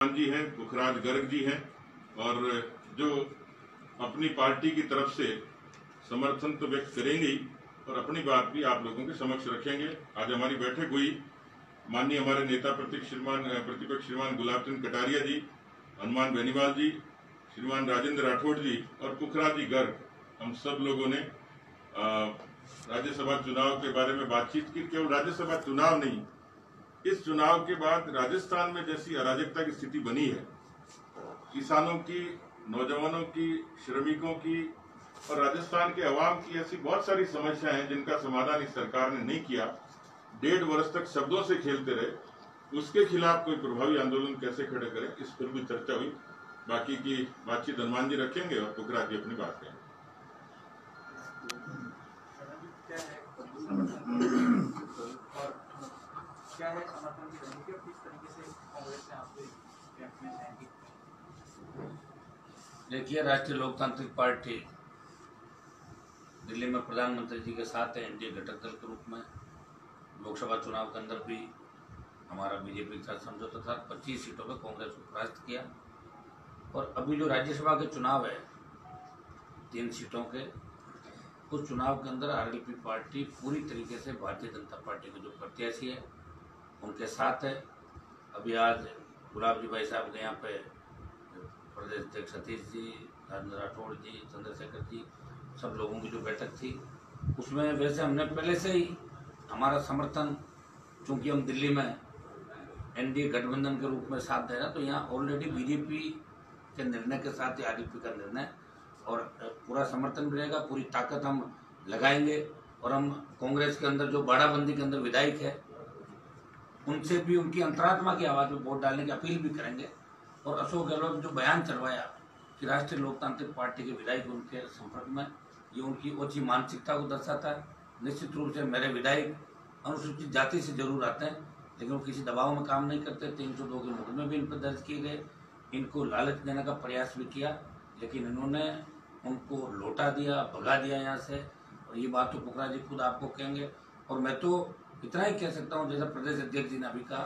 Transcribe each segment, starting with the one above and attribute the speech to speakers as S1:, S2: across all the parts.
S1: जी हैं, पुखराज गर्ग जी हैं और जो अपनी पार्टी की तरफ से समर्थन तो व्यक्त करेंगे ही और अपनी बात भी आप लोगों के समक्ष रखेंगे। आज हमारी बैठक हुई, माननीय हमारे नेता प्रतिपक्ष श्रीमान गुलाब चंद कटारिया जी, हनुमान बेनीवाल जी, श्रीमान राजेंद्र राठौड़ जी और पुखराज जी गर्ग, हम सब लोगों ने राज्यसभा चुनाव के बारे में बातचीत की। केवल राज्यसभा चुनाव नहीं, इस चुनाव के बाद राजस्थान में जैसी अराजकता की स्थिति बनी है, किसानों की, नौजवानों की, श्रमिकों की और राजस्थान के अवाम की ऐसी बहुत सारी समस्याएं हैं जिनका समाधान इस सरकार ने नहीं किया। 1.5 वर्ष तक शब्दों से खेलते रहे, उसके खिलाफ कोई प्रभावी आंदोलन कैसे खड़े करें, इस पर भी चर्चा हुई। बाकी की बातचीत हनुमान जी रखेंगे और पुखराज जी अपनी बात करेंगे।
S2: क्या है समर्थन की रणनीति और किस तरीके से कांग्रेस ने आपको कैंप में जाएंगी?
S3: देखिए, राष्ट्रीय लोकतांत्रिक पार्टी दिल्ली में प्रधानमंत्री जी के साथ है, एनडीए घटक दल के रूप में। लोकसभा चुनाव के अंदर भी हमारा बीजेपी के साथ समझौता था, 25 सीटों पर कांग्रेस को परास्त किया। और अभी जो राज्यसभा के चुनाव है 3 सीटों के, उस चुनाव के अंदर आरएलपी पार्टी पूरी तरीके से भारतीय जनता पार्टी के जो प्रत्याशी है उनके साथ है। अभी आज गुलाब जी भाई साहब के यहाँ पे प्रदेश अध्यक्ष सतीश जी, राजेंद्र राठौड़ जी, चंद्रशेखर जी, सब लोगों की जो बैठक थी उसमें वैसे हमने पहले से ही हमारा समर्थन, चूंकि हम दिल्ली में एनडीए गठबंधन के रूप में साथ दे रहे, तो यहाँ ऑलरेडी बीजेपी के निर्णय के साथ ही आरएलपी का निर्णय और पूरा समर्थन भी रहेगा, पूरी ताकत हम लगाएंगे। और हम कांग्रेस के अंदर जो बाड़ाबंदी के अंदर विधायक है उनसे भी उनकी अंतरात्मा की आवाज़ में वोट डालने की अपील भी करेंगे। और अशोक गहलोत ने जो बयान चलवाया कि राष्ट्रीय लोकतांत्रिक पार्टी के विधायक उनके संपर्क में, ये उनकी ओछी मानसिकता को दर्शाता है। निश्चित रूप से मेरे विधायक अनुसूचित जाति से जरूर आते हैं, लेकिन वो किसी दबाव में काम नहीं करते। 302 के मुकदमे भी इन पर दर्ज किए गए, इनको लालच देने का प्रयास भी किया, लेकिन इन्होंने उनको लौटा दिया, भगा दिया यहाँ से। और ये बात तो पुखराज जी खुद आपको कहेंगे। और मैं तो इतना ही कह सकता हूँ, जैसा प्रदेश अध्यक्ष जी ने अभी कहा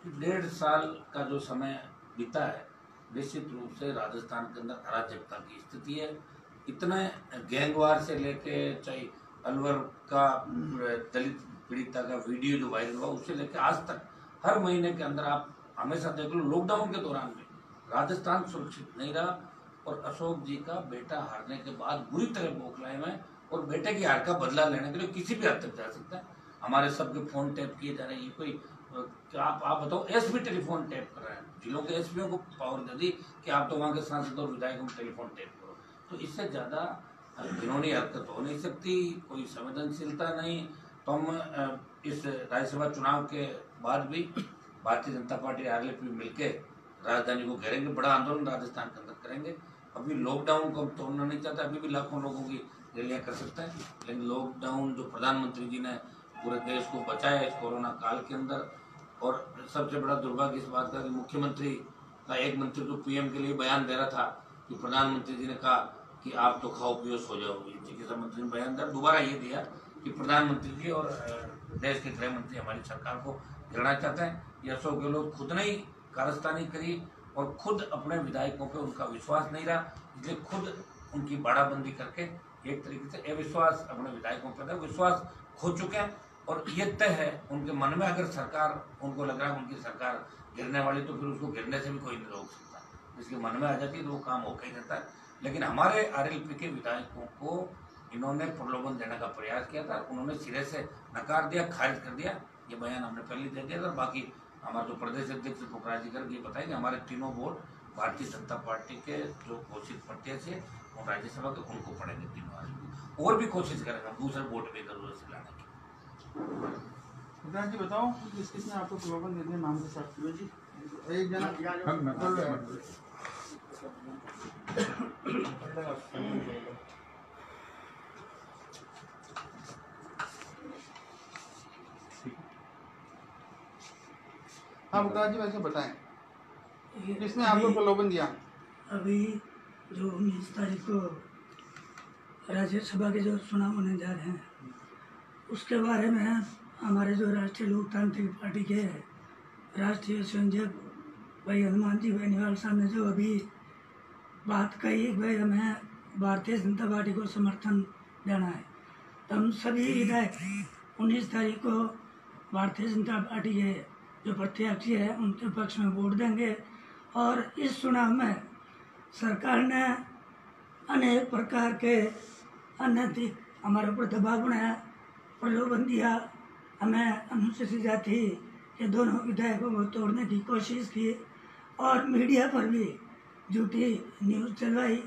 S3: कि 1.5 साल का जो समय बीता है, निश्चित रूप से राजस्थान के अंदर अराजकता की स्थिति है। इतने गैंगवार से लेके, चाहे अलवर का दलित पीड़िता का वीडियो जो वायरल हुआ, उससे लेके आज तक हर महीने के अंदर आप हमेशा देख लो, लॉकडाउन के दौरान भी राजस्थान सुरक्षित नहीं रहा। और अशोक जी का बेटा हारने के बाद बुरी तरह बौखलाए में, और बेटे की हार का बदला लेने के लिए किसी भी हद तक जा सकता है। हमारे सबके फोन टैप किए जा रहे हैं। ये कोई आप बताओ, एसपी टेलीफोन टैप कर रहे हैं, जिलों के एसपीओ को पावर दे दी कि आप तो वहाँ के सांसद और विधायकों को टेलीफोन टैप करो। तो इससे ज़्यादा घिनौनी हरकत हो नहीं सकती, कोई संवेदनशीलता नहीं। तो हम इस राज्यसभा चुनाव के बाद भी भारतीय जनता पार्टी आरएलपी मिलकर राजधानी को घेरेंगे, बड़ा आंदोलन राजस्थान के अंदर करेंगे। अभी लॉकडाउन को हम तोड़ना नहीं चाहते, अभी भी लाखों लोगों की रैलियाँ कर सकते हैं, लेकिन लॉकडाउन जो प्रधानमंत्री जी ने पूरे देश को बचाया इस कोरोना काल के अंदर। और सबसे बड़ा दुर्भाग्य इस बात का कि मुख्यमंत्री का एक मंत्री तो पीएम के लिए बयान दे रहा था कि प्रधानमंत्री जी ने कहा कि आप तो खाओ पियो सो जाओ। चिकित्सा मंत्री ने बयान दिया, दोबारा ये दिया कि प्रधानमंत्री जी और देश के गृह मंत्री हमारी सरकार को गिराना चाहते हैं। ये अशोक गहलोत खुद ने ही कारस्तानी करी और खुद अपने विधायकों पर उनका विश्वास नहीं रहा, इसलिए खुद उनकी बाड़ाबंदी करके एक तरीके से अविश्वास अपने विधायकों पर विश्वास खो चुके हैं। और ये तय है उनके मन में, अगर सरकार उनको लग रहा है उनकी सरकार गिरने वाली, तो फिर उसको गिरने से भी कोई नहीं रोक सकता। जिसके मन में आ जाती है तो वो काम होकर ही रहता है। लेकिन हमारे आरएलपी के विधायकों को इन्होंने प्रलोभन देने का प्रयास किया था, उन्होंने सिरे से नकार दिया, खारिज कर दिया। ये बयान हमने पहले दे दिया था। बाकी हमारे जो प्रदेश अध्यक्ष पुखराज जी गर्ग ये बताएं कि हमारे तीनों वोट भारतीय जनता पार्टी के जो घोषित प्रत्याशी है वो राज्यसभा के, उनको पड़ेंगे तीनों आदमी। और भी कोशिश करेंगे दूसरे वोट भी जरूर से लाने की।
S2: जी बताओ, किसने आपको प्रलोभन दे दिया नाम के साथ? जी एक जना हाँ पुखराज जी वैसे बताएं, किसने आपको प्रलोभन दिया?
S4: अभी जो 19 तारीख को राज्यसभा के जो चुनाव होने जा रहे हैं, उसके बारे में हमारे जो राष्ट्रीय लोकतांत्रिक पार्टी के राष्ट्रीय संयोजक भाई हनुमान जी बेनीवाल साहब ने जो अभी बात कही, भाई हमें भारतीय जनता पार्टी को समर्थन देना है, तो हम सभी विधायक 19 तारीख को भारतीय जनता पार्टी के जो प्रत्याशी है उनके पक्ष में वोट देंगे। और इस चुनाव में सरकार ने अनेक प्रकार के अनैतिक हमारे ऊपर दबाव बनाया, प्रलोभन दिया, हमें अनुसूचित जाति के दोनों विधायकों को तोड़ने की कोशिश की और मीडिया पर भी झूठी न्यूज़ चलवाई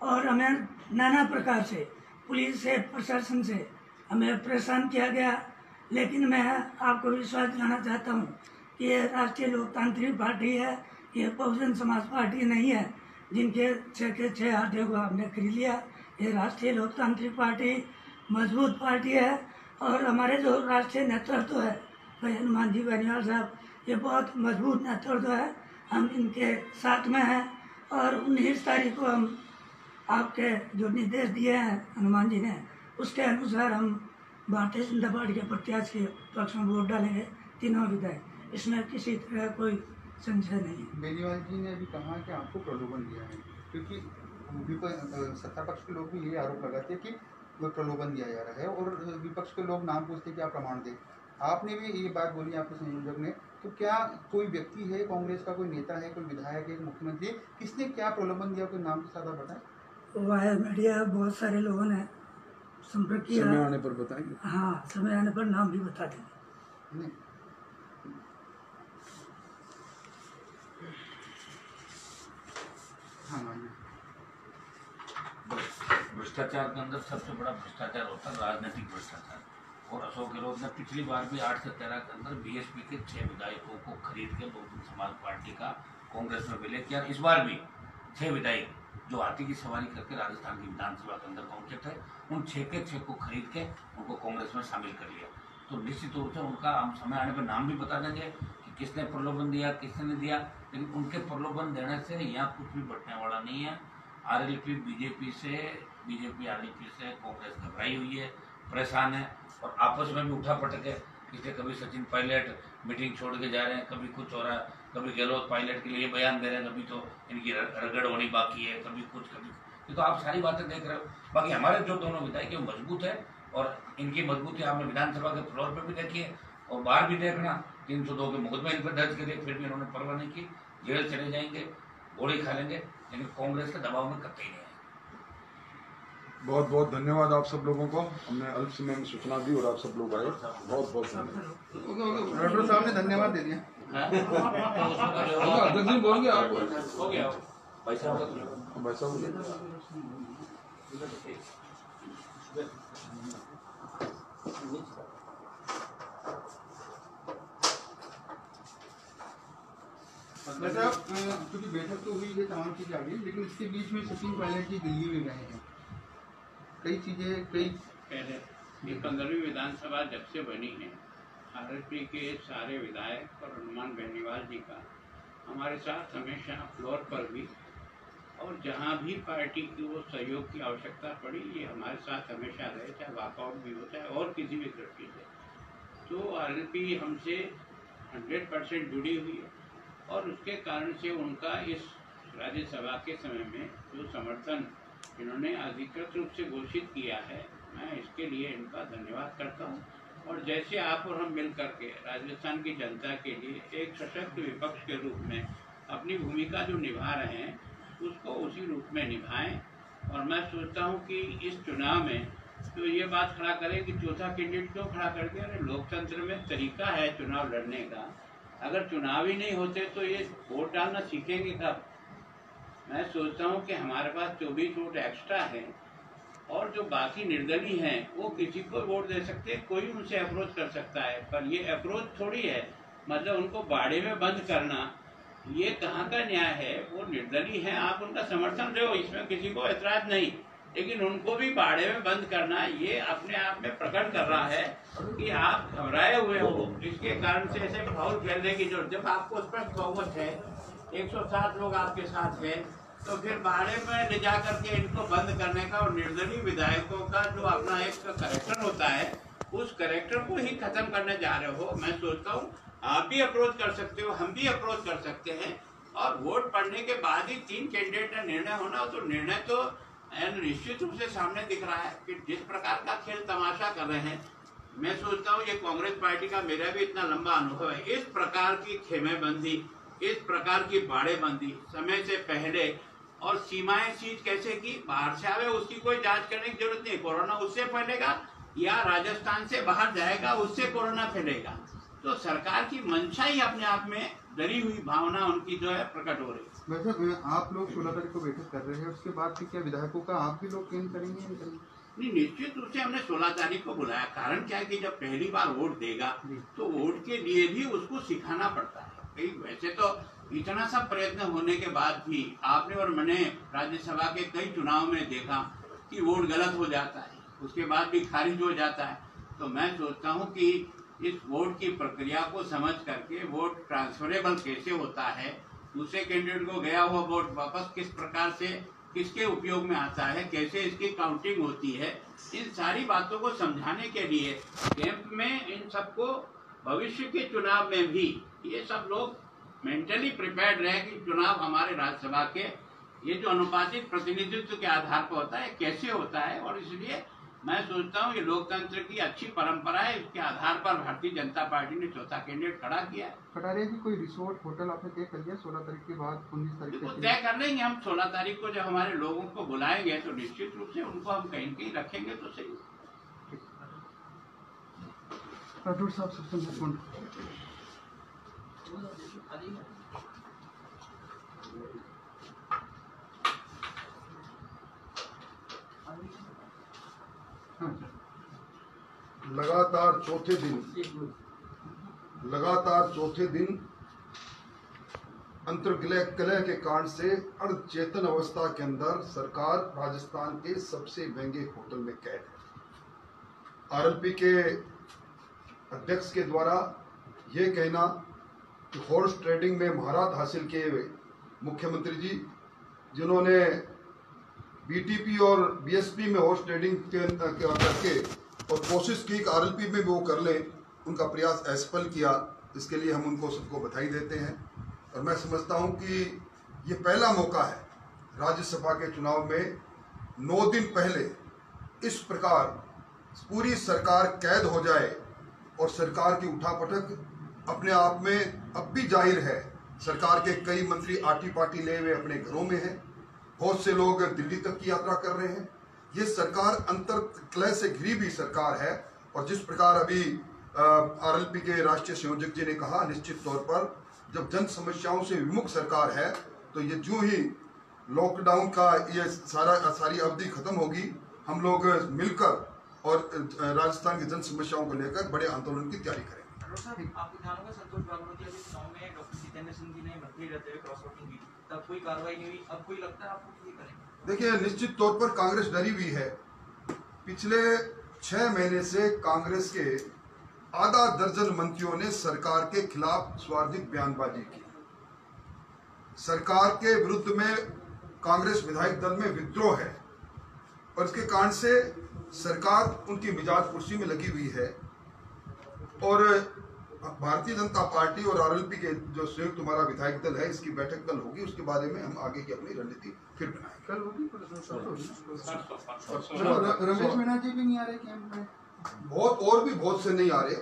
S4: और हमें नाना प्रकार से पुलिस से प्रशासन से हमें परेशान किया गया। लेकिन मैं आपको विश्वास दिलाना चाहता हूँ कि ये राष्ट्रीय लोकतांत्रिक पार्टी है, ये बहुजन समाज पार्टी नहीं है जिनके 6 के 6 हाथों को हमने खरीद लिया। ये राष्ट्रीय लोकतांत्रिक पार्टी मजबूत पार्टी है और हमारे जो राष्ट्रीय नेतृत्व है भाई हनुमान जी बेनीवाल साहब, ये बहुत मजबूत नेतृत्व है, हम इनके साथ में हैं। और 19 तारीख को हम आपके जो निर्देश दिए हैं हनुमान जी ने, उसके अनुसार हम भारतीय जनता पार्टी के प्रत्याशी के पक्ष में वोट डालेंगे, तीनों विधायक, इसमें किसी तरह कोई संशय नहीं है।
S2: बेनीवाल जी ने अभी कहा कि आपको प्रलोभन दिया है, क्योंकि सत्ता पक्ष के लोग भी ये आरोप लगाते हैं कि वो प्रलोभन दिया जा रहा है और विपक्ष के लोग नाम पूछते कि आप प्रमाण दें। आपने भी ये बात बोली आपके संयोजक ने, तो क्या कोई व्यक्ति है कांग्रेस का, कोई नेता है, कोई विधायक है, मुख्यमंत्री, किसने क्या प्रलोभन दिया, कोई नाम के साथ आप बताएं।
S4: वाया मीडिया बहुत सारे लोगों ने संपर्क किया,
S2: समय आने पर बताएंगे।
S4: हाँ, समय आने पर नाम भी बता देंगे।
S2: नहीं। हाँ,
S3: भ्रष्टाचार के अंदर सबसे बड़ा भ्रष्टाचार होता है राजनीतिक भ्रष्टाचार। और अशोक गहलोत ने पिछली बार भी 8 से 13 के अंदर बीएसपी के 6 विधायकों को खरीद के बहुजन समाज पार्टी का कांग्रेस में विलय किया। इस बार भी 6 विधायक जो हाथी की सवारी करके राजस्थान की विधानसभा के अंदर पहुंचे थे, उन 6 के 6 को खरीद के उनको कांग्रेस में शामिल कर लिया। तो निश्चित रूप से उनका हम समय आने पर नाम भी बता देंगे कि किसने प्रलोभन दिया, किसने नहीं दिया। लेकिन उनके प्रलोभन देने से यहाँ कुछ भी बटने वाला नहीं है। आरएलपी बीजेपी आरएलपी से कांग्रेस घबराई हुई है, परेशान है और आपस में भी उठा पटक है। इसलिए कभी सचिन पायलट मीटिंग छोड़ के जा रहे हैं, कभी कुछ हो रहा है, कभी गहलोत पायलट के लिए बयान दे रहे हैं, कभी तो इनकी रगड़ होनी बाकी है, कभी कुछ कभी। ये तो आप सारी बातें देख रहे हो। बाकी हमारे जो दोनों विधायक है मजबूत है और इनकी मजबूती आपने विधानसभा के फ्लोर पर भी देखी है और बाहर भी देखना। 302 के मुकदमे इन पर दर्ज करे, फिर भी इन्होंने परवाह नहीं की, जेल चले जाएंगे, गोली खा लेंगे, लेकिन कांग्रेस के दबाव में कतई नहीं है।
S5: बहुत बहुत धन्यवाद आप सब लोगों को, हमने अल्प समय में सूचना दी और आप सब लोग आए, बहुत बहुत धन्यवाद।
S2: डॉक्टर साहब ने धन्यवाद दे दिया।
S5: अध्यक्ष जी बोलेंगे आप?
S3: हो गया पैसा
S2: वैसे क्योंकि बैठक तो हुई है, तमाम चीजें आ गई, लेकिन इसके बीच में सचिन पायलट जी दिल्ली में गए हैं, कई चीजें
S6: पहले ये 15वीं विधानसभा जब से बनी है, आरएलपी के सारे विधायक और हनुमान बेनीवाल जी का हमारे साथ हमेशा फ्लोर पर भी और जहाँ भी पार्टी की वो सहयोग की आवश्यकता पड़ी, ये हमारे साथ हमेशा रहे, चाहे वॉकआउट भी होता है और किसी भी दृष्टि से। तो आरएलपी हमसे 100% जुड़ी हुई है और उसके कारण से उनका इस राज्यसभा के समय में जो समर्थन इन्होंने अधिकृत रूप से घोषित किया है, मैं इसके लिए इनका धन्यवाद करता हूं। और जैसे आप और हम मिल करके राजस्थान की जनता के लिए एक सशक्त विपक्ष के रूप में अपनी भूमिका जो निभा रहे हैं, उसको उसी रूप में निभाएं। और मैं सोचता हूं कि इस चुनाव में तो ये बात खड़ा करें कि चौथा कैंडिडेट क्यों खड़ा कर दिया। अरे लोकतंत्र में तरीका है चुनाव लड़ने का, अगर चुनाव ही नहीं होते तो ये वोट डालना सीखेंगे कब। मैं सोचता हूं कि हमारे पास 24 वोट एक्स्ट्रा है और जो बाकी निर्दलीय हैं वो किसी को वोट दे सकते हैं, कोई उनसे अप्रोच कर सकता है। पर ये अप्रोच थोड़ी है, मतलब उनको बाड़े में बंद करना, ये कहाँ का न्याय है। वो निर्दलीय हैं, आप उनका समर्थन दो, इसमें किसी को ऐतराज नहीं, लेकिन उनको भी बाड़े में बंद करना ये अपने आप में प्रकट कर रहा है कि आप घबराए हुए हो। इसके कारण से ऐसे माहौल फैलने की जरूरत, जब आपको स्पष्ट बहुमत है, 107 लोग आपके साथ हैं, तो फिर बाड़े में ले जा करके इनको बंद करने का और निर्दलीय विधायकों का जो अपना एक कैरेक्टर होता है, उस कैरेक्टर को ही खत्म करने जा रहे हो। मैं सोचता हूँ आप भी अप्रोच कर सकते हो, हम भी अप्रोच कर सकते हैं, और वोट पड़ने के बाद ही 3 कैंडिडेट का निर्णय होना, तो निर्णय तो निश्चित रूप से सामने दिख रहा है कि जिस प्रकार का खेल तमाशा कर रहे हैं। मैं सोचता हूँ ये कांग्रेस पार्टी का, मेरा भी इतना लंबा अनुभव है, इस प्रकार की खेमेबंदी, इस प्रकार की बाड़ेबंदी समय से पहले और सीमाएं सीज कैसे की, बाहर से आवे उसकी कोई जांच करने की जरूरत नहीं, कोरोना उससे फैलेगा या राजस्थान से बाहर जाएगा उससे कोरोना फैलेगा। तो सरकार की मंशा ही अपने आप में डरी हुई भावना उनकी जो है प्रकट हो रही है।
S2: वैसे आप लोग 16 तारीख को बैठक कर रहे हैं, उसके बाद फिर क्या विधायकों का आप भी लोग चयन करेंगे या नहीं करेंगे?
S6: नहीं, निश्चित रूप से हमने 16 तारीख को बुलाया। कारण क्या है कि जब पहली बार वोट देगा तो वोट के लिए भी उसको सिखाना पड़ता है। वैसे तो इतना सब प्रयत्न होने के बाद भी आपने और मैंने राज्यसभा के कई चुनाव में देखा कि वोट गलत हो जाता है, उसके बाद भी खारिज हो जाता है। तो मैं सोचता हूँ कि इस वोट की प्रक्रिया को समझ करके वोट ट्रांसफरेबल कैसे होता है, दूसरे कैंडिडेट को गया हुआ वोट वापस किस प्रकार से किसके उपयोग में आता है, कैसे इसकी काउंटिंग होती है, इन सारी बातों को समझाने के लिए कैंप में इन सबको भविष्य के चुनाव में भी ये सब लोग मेंटली प्रिपेयर्ड रहे कि चुनाव हमारे राज्यसभा के ये जो अनुपातिक प्रतिनिधित्व के आधार पर होता है कैसे होता है। और इसलिए मैं सोचता हूँ ये लोकतंत्र की अच्छी परंपरा है, इसके आधार पर भारतीय जनता पार्टी ने चौथा कैंडिडेट खड़ा किया है।
S2: कटारिया जी, कोई रिसोर्ट होटल आपने तय कर दिया 16 तारीख के बाद 19 तारीख
S6: देखो तय कर लेंगे हम। 16 तारीख को जब हमारे लोगों को बुलाएंगे तो निश्चित रूप से उनको हम कहीं कहीं रखेंगे तो सही।
S2: राठौर साहब सबसे महत्वपूर्ण
S5: लगातार चौथे दिन अंतर्कलह के कारण से अणचेतन अवस्था के अंदर सरकार राजस्थान के सबसे महंगे होटल में कैद है। आरएलपी के अध्यक्ष के द्वारा यह कहना कि हॉर्स ट्रेडिंग में महारत हासिल किए हुए मुख्यमंत्री जी, जिन्होंने बीटीपी और बीएसपी में हॉर्स ट्रेडिंग करके और कोशिश की कि आरएलपी में भी वो कर लें, उनका प्रयास असफल किया। इसके लिए हम उनको सबको बधाई देते हैं। और मैं समझता हूं कि ये पहला मौका है राज्यसभा के चुनाव में 9 दिन पहले इस प्रकार पूरी सरकार कैद हो जाए और सरकार की उठापटक अपने आप में अब भी जाहिर है। सरकार के कई मंत्री आटी पाटी ले हुए अपने घरों में हैं, बहुत से लोग दिल्ली तक की यात्रा कर रहे हैं। ये सरकार अंतर्कलह से घिरी हुई सरकार है। और जिस प्रकार अभी आरएलपी के राष्ट्रीय संयोजक जी ने कहा, निश्चित तौर पर जब जन समस्याओं से विमुख सरकार है तो ये जो ही लॉकडाउन का ये सारी अवधि खत्म होगी, हम लोग मिलकर और राजस्थान की जन समस्याओं को लेकर बड़े आंदोलन की तैयारी करेंगे।
S7: आप किसानों का संतोष बागमती अभी चुनाव में डॉक्टर जितेंद्र सिंह जी ने मंत्री रहते हुए क्रॉस वोटिंग की, तब कोई कार्रवाई नहीं हुई, अब कोई लगता है आपको कि करेंगे?
S5: देखिए, निश्चित तौर पर कांग्रेस डरी हुई है। पिछले 6 महीने से कांग्रेस के आधा दर्जन मंत्रियों ने सरकार के खिलाफ स्वार्थिक बयानबाजी की। सरकार के विरुद्ध में कांग्रेस विधायक दल में विद्रोह है और इसके कारण से सरकार उनकी मिजाज कुर्सी में लगी हुई है। और भारतीय जनता पार्टी और आरएलपी के जो संयुक्त हमारा विधायक दल है, इसकी बैठक कल होगी, उसके बारे में हम आगे की अपनी रणनीति फिर बनाएंगे।
S2: कल होगी रमेश मीणा जी भी नहीं आ रहे कैंप में?
S5: बहुत से नहीं आ रहे।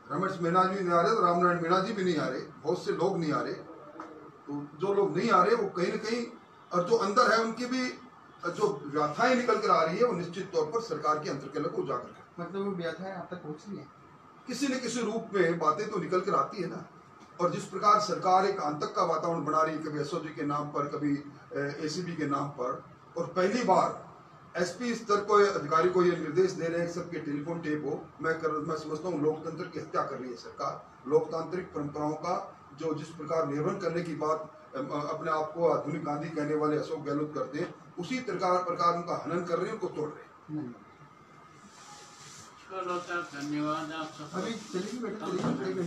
S5: रमेश मीणा जी नहीं आ रहे, तो रामनारायण मीणा जी भी नहीं आ रहे, बहुत से लोग नहीं आ रहे। तो जो लोग नहीं आ रहे वो कहीं न कहीं, और जो अंदर है उनकी भी जो व्याथाएं निकल कर आ रही है, वो निश्चित तौर पर सरकार की अंतर्कलह को उजागर कर,
S2: मतलब वो व्याथाएं आप तक पहुंच रही है,
S5: किसी न किसी रूप में बातें तो निकल कर आती है ना। और जिस प्रकार सरकार एक आतंक का वातावरण बना रही है, कभी एसओजी के नाम पर, कभी एसीबी के नाम पर, और पहली बार एसपी स्तर को अधिकारी को ये निर्देश दे रहे हैं सबके टेलीफोन टेप हो। मैं समझता हूँ लोकतंत्र की हत्या कर रही है सरकार। लोकतांत्रिक परंपराओं का जो जिस प्रकार निर्वहन करने की बात अपने आप को आधुनिक गांधी कहने वाले अशोक गहलोत करते हैं, उसी प्रकार उनका हनन कर रहे हैं, उनको तोड़ रहे हैं।
S6: धन्यवाद आप सब।
S2: अभी चलेगी बैठक, चलेगी।